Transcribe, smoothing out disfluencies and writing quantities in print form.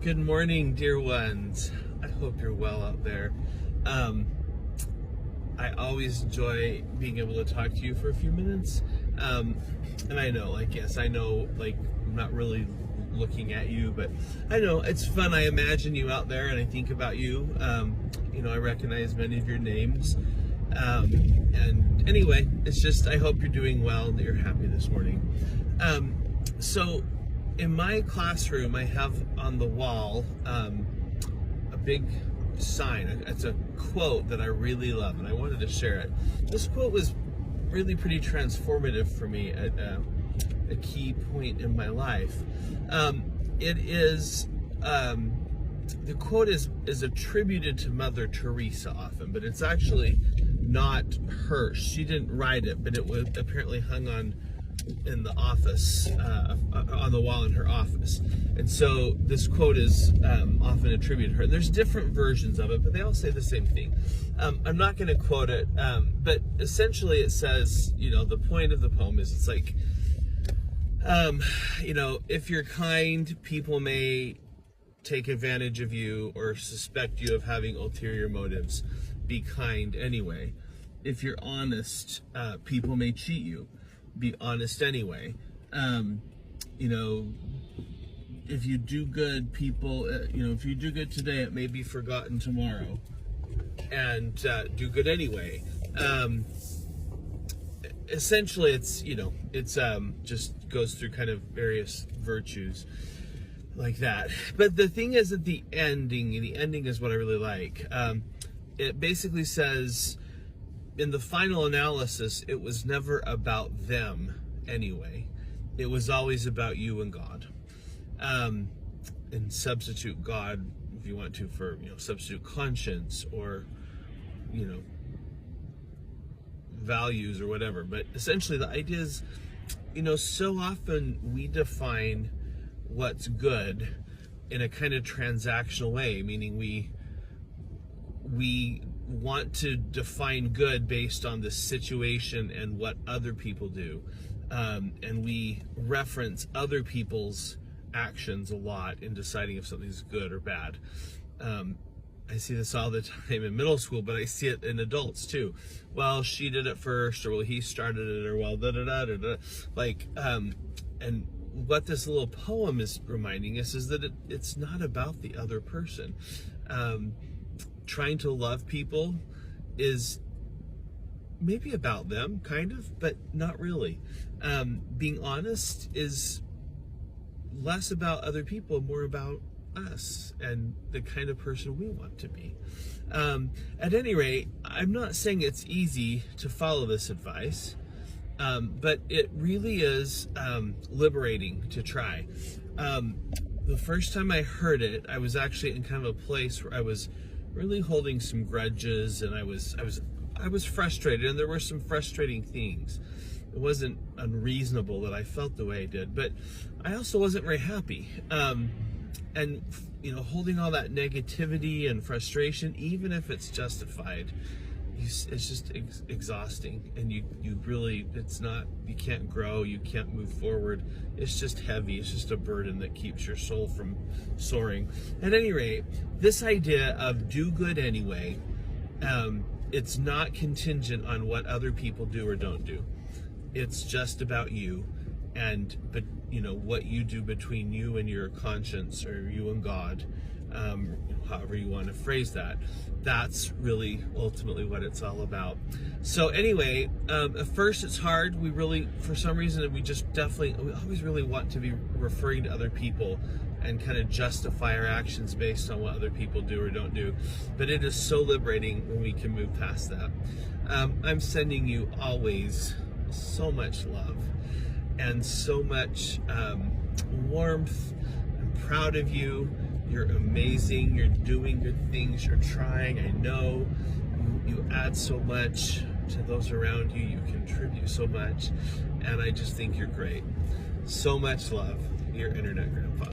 Good morning, dear ones. I hope you're well out there. I always enjoy being able to talk to you for a few minutes. And I know, yes, I know, I'm not really looking at you, but I know it's fun. I imagine you out there and I think about you. I recognize many of your names. And anyway, it's just, I hope you're doing well and that you're happy this morning. So in my classroom, I have on the wall a big sign. It's a quote that I really love, and I wanted to share it. This quote was really pretty transformative for me at a key point in my life. The quote is attributed to Mother Teresa often, but it's actually not her. She didn't write it, but it was apparently hung in the office, on the wall in her office. And so this quote is often attributed to her. There's different versions of it, but they all say the same thing. I'm not going to quote it, but essentially it says, the point of the poem is, it's like, if you're kind, people may take advantage of you or suspect you of having ulterior motives. Be kind anyway. If you're honest, people may cheat you. Be honest anyway. If you do good, people, if you do good today, it may be forgotten tomorrow. And do good anyway. Essentially, it's just goes through kind of various virtues like that. But the thing is that the ending is what I really like. It basically says, in the final analysis, it was never about them anyway. It was always about you and God. And substitute God, if you want to, for, substitute conscience or, values or whatever. But essentially the idea is, so often we define what's good in a kind of transactional way, meaning we want to define good based on the situation and what other people do, and we reference other people's actions a lot in deciding if something's good or bad. I see this all the time in middle school, but I see it in adults too. Well, she did it first, or well, he started it, or well, and what this little poem is reminding us is that it's not about the other person. Trying to love people is maybe about them, kind of, but not really. Being honest is less about other people, more about us and the kind of person we want to be. At any rate, I'm not saying it's easy to follow this advice, but it really is liberating to try. The first time I heard it, I was actually in kind of a place where I was really holding some grudges, and I was frustrated, and there were some frustrating things. It wasn't unreasonable that I felt the way I did, but I also wasn't very happy. And holding all that negativity and frustration, even if it's justified, it's just exhausting, and you can't grow, you can't move forward. It's just heavy. It's just a burden that keeps your soul from soaring. At any rate, this idea of do good anyway, it's not contingent on what other people do or don't do. It's just about you, but what you do between you and your conscience, or you and God, however you want to phrase that. That's really ultimately what it's all about. So anyway, at first it's hard. We really, for some reason, we always really want to be referring to other people and kind of justify our actions based on what other people do or don't do. But it is so liberating when we can move past that. I'm sending you always so much love and so much warmth. I'm proud of you. You're amazing. You're doing good things. You're trying. I know you add so much to those around you. You contribute so much. And I just think you're great. So much love. Your internet grandpa.